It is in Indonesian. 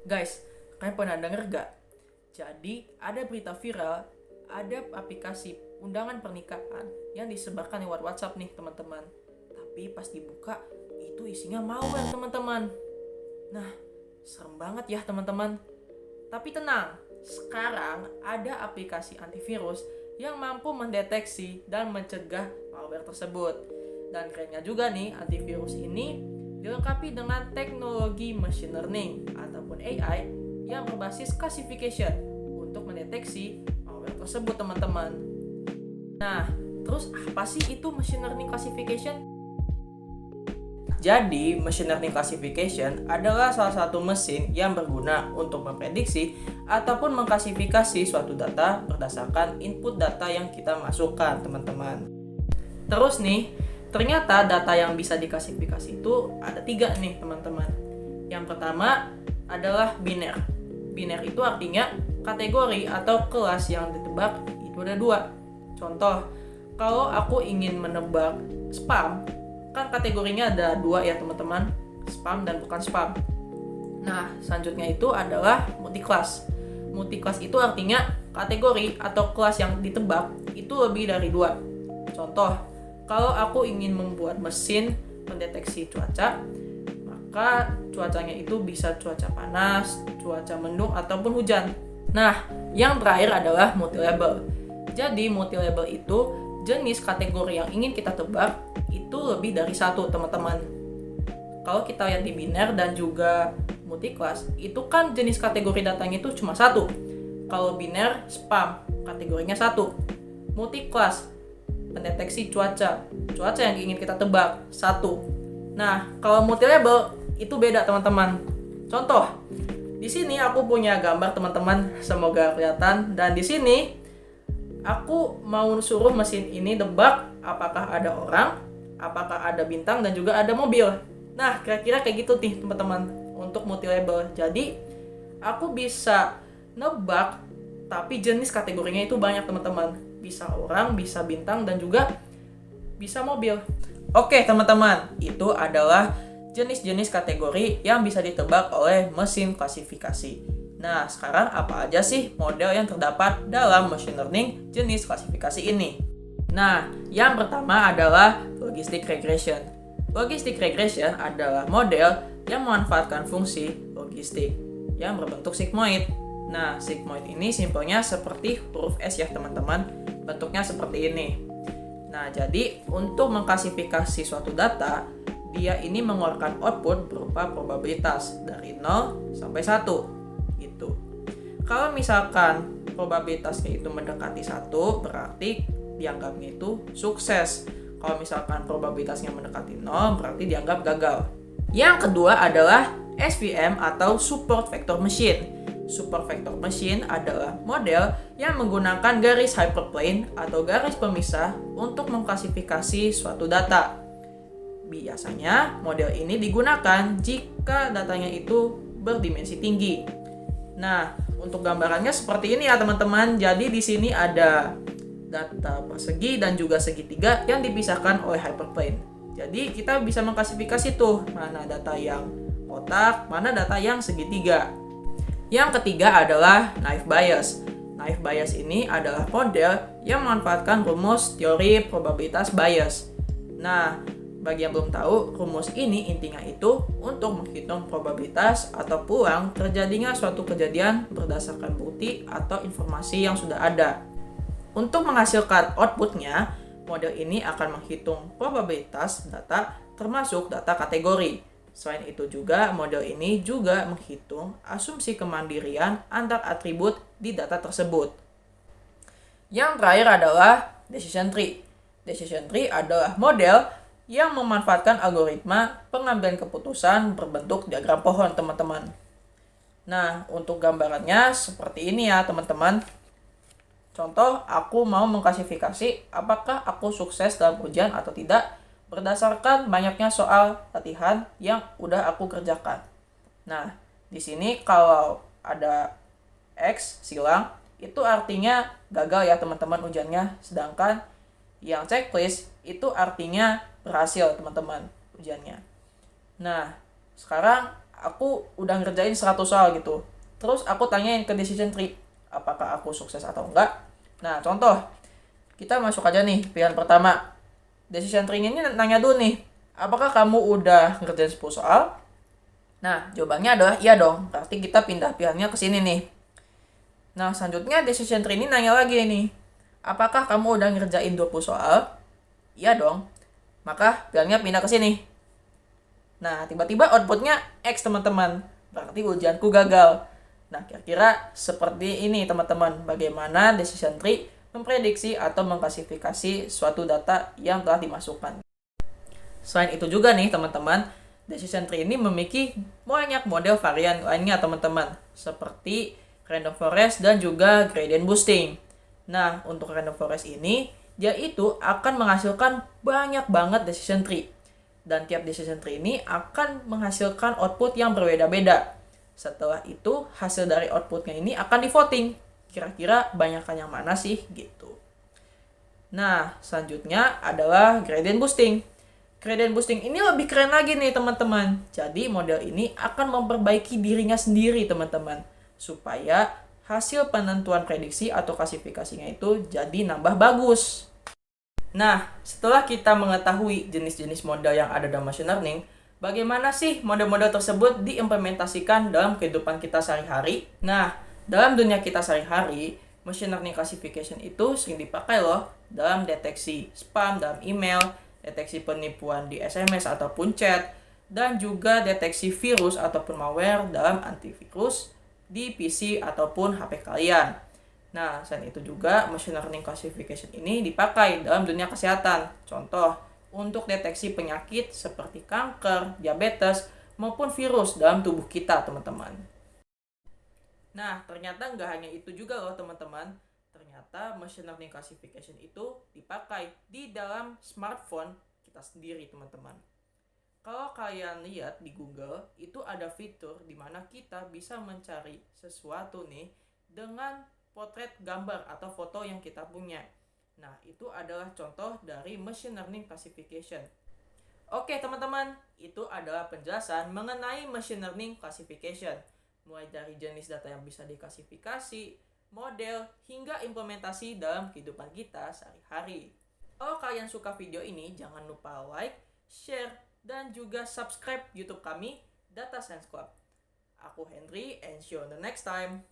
Guys, kalian pernah denger gak? Jadi, ada berita viral, ada aplikasi undangan pernikahan yang disebarkan lewat WhatsApp nih teman-teman. Tapi pas dibuka, itu isinya malware teman-teman. Nah, serem banget ya teman-teman. Tapi tenang, sekarang ada aplikasi antivirus yang mampu mendeteksi dan mencegah malware tersebut. Dan kerennya juga nih, antivirus ini dilengkapi dengan teknologi machine learning ataupun AI yang berbasis classification untuk mendeteksi malware tersebut teman-teman. Nah, terus apa sih itu machine learning classification? Jadi, machine learning classification adalah salah satu mesin yang berguna untuk memprediksi ataupun mengklasifikasi suatu data berdasarkan input data yang kita masukkan, teman-teman. Terus nih, ternyata data yang bisa diklasifikasi itu ada 3 nih, teman-teman. Yang pertama adalah biner. Biner itu artinya kategori atau kelas yang ditebak itu ada 2. Contoh, kalau aku ingin menebak spam, kan kategorinya ada 2 ya teman-teman, spam dan bukan spam. Nah, selanjutnya itu adalah multiclass. Multiclass itu artinya kategori atau kelas yang ditebak itu lebih dari 2. Contoh, kalau aku ingin membuat mesin mendeteksi cuaca, maka cuacanya itu bisa cuaca panas, cuaca mendung, ataupun hujan. Nah, yang terakhir adalah multilabel. Jadi, multilabel itu jenis kategori yang ingin kita tebak itu lebih dari 1, teman-teman. Kalau kita lihat di biner dan juga multiclass, itu kan jenis kategori datanya itu cuma 1. Kalau biner, spam, kategorinya 1. Multiclass, pendeteksi cuaca yang ingin kita tebak 1. Nah, kalau multilabel itu beda, teman-teman. Contoh, di sini aku punya gambar, teman-teman, semoga kelihatan. Dan di sini aku mau suruh mesin ini tebak apakah ada orang, apakah ada bintang, dan juga ada mobil. Nah, kira-kira kayak gitu nih, teman-teman, untuk multilabel. Jadi, aku bisa nebak, tapi jenis kategorinya itu banyak, teman-teman. Bisa orang, bisa bintang, dan juga bisa mobil. Oke, teman-teman, itu adalah jenis-jenis kategori yang bisa ditebak oleh mesin klasifikasi. Nah, sekarang apa aja sih model yang terdapat dalam machine learning jenis klasifikasi ini? Nah, yang pertama adalah logistic regression. Logistic regression adalah model yang memanfaatkan fungsi logistik yang berbentuk sigmoid. Nah, sigmoid ini simpelnya seperti huruf S ya, teman-teman. Bentuknya seperti ini. Nah, jadi untuk mengklasifikasi suatu data, dia ini mengeluarkan output berupa probabilitas dari 0 sampai 1 gitu. Kalau misalkan probabilitasnya itu mendekati 1, berarti dianggapnya itu sukses. Kalau misalkan probabilitasnya mendekati 0, berarti dianggap gagal. Yang kedua adalah SVM atau support vector machine. Support vector machine adalah model yang menggunakan garis hyperplane atau garis pemisah untuk mengklasifikasi suatu data. Biasanya model ini digunakan jika datanya itu berdimensi tinggi. Nah, untuk gambarannya seperti ini ya, teman-teman. Jadi di sini ada data persegi dan juga segitiga yang dipisahkan oleh hyperplane. Jadi kita bisa mengklasifikasi tuh mana data yang kotak, mana data yang segitiga. Yang ketiga adalah naive Bayes. Naive Bayes ini adalah model yang memanfaatkan rumus teori probabilitas Bayes. Nah, bagi yang belum tahu, rumus ini intinya itu untuk menghitung probabilitas atau peluang terjadinya suatu kejadian berdasarkan bukti atau informasi yang sudah ada. Untuk menghasilkan outputnya, model ini akan menghitung probabilitas data termasuk data kategori. Selain itu juga, model ini juga menghitung asumsi kemandirian antar atribut di data tersebut. Yang terakhir adalah decision tree. Decision tree adalah model yang memanfaatkan algoritma pengambilan keputusan berbentuk diagram pohon, teman-teman. Nah, untuk gambarannya seperti ini ya, teman-teman. Contoh, aku mau mengklasifikasi apakah aku sukses dalam ujian atau tidak berdasarkan banyaknya soal latihan yang udah aku kerjakan. Nah, di sini kalau ada X silang, itu artinya gagal ya, teman-teman, ujiannya. Sedangkan yang checklist itu artinya berhasil, teman-teman, ujiannya. Nah, sekarang aku udah ngerjain 100 soal gitu. Terus aku tanyain ke decision tree, apakah aku sukses atau enggak. Nah, contoh, kita masuk aja nih pilihan pertama. Decision tree ini nanya dulu nih, apakah kamu udah ngerjain 10 soal? Nah, jawabannya adalah iya dong. Berarti kita pindah pilihannya ke sini nih. Nah, selanjutnya decision tree ini nanya lagi nih, apakah kamu udah ngerjain 20 soal? Iya dong. Maka pilihannya pindah ke sini. Nah, tiba-tiba outputnya X, teman-teman. Berarti ujianku gagal. Nah, kira-kira seperti ini, teman-teman. Bagaimana decision tree memprediksi atau mengklasifikasi suatu data yang telah dimasukkan. Selain itu juga nih, teman-teman, decision tree ini memiliki banyak model varian lainnya, teman-teman. Seperti random forest dan juga gradient boosting. Nah, untuk random forest ini, dia itu akan menghasilkan banyak banget decision tree. Dan tiap decision tree ini akan menghasilkan output yang berbeda-beda. Setelah itu, hasil dari outputnya ini akan di voting. Kira-kira banyakkan yang mana sih gitu. Nah, selanjutnya adalah gradient boosting. Gradient boosting ini lebih keren lagi nih, teman-teman. Jadi, model ini akan memperbaiki dirinya sendiri, teman-teman. Supaya hasil penentuan prediksi atau klasifikasinya itu jadi nambah bagus. Nah, setelah kita mengetahui jenis-jenis model yang ada dalam machine learning, bagaimana sih model-model tersebut diimplementasikan dalam kehidupan kita sehari-hari? Nah, dalam dunia kita sehari-hari, machine learning classification itu sering dipakai loh dalam deteksi spam dalam email, deteksi penipuan di SMS ataupun chat, dan juga deteksi virus ataupun malware dalam antivirus di PC ataupun HP kalian. Nah, selain itu juga machine learning classification ini dipakai dalam dunia kesehatan. Contoh, untuk deteksi penyakit seperti kanker, diabetes, maupun virus dalam tubuh kita, teman-teman. Nah, ternyata nggak hanya itu juga loh, teman-teman. Ternyata machine learning classification itu dipakai di dalam smartphone kita sendiri, teman-teman. Kalau kalian lihat di Google, itu ada fitur di mana kita bisa mencari sesuatu nih dengan potret gambar atau foto yang kita punya. Nah, itu adalah contoh dari machine learning classification. Oke, teman-teman, itu adalah penjelasan mengenai machine learning classification. Mulai dari jenis data yang bisa diklasifikasi, model, hingga implementasi dalam kehidupan kita sehari-hari. Kalau kalian suka video ini, jangan lupa like, share, dan juga subscribe YouTube kami, Data Science Club. Aku Henry, and see you on the next time.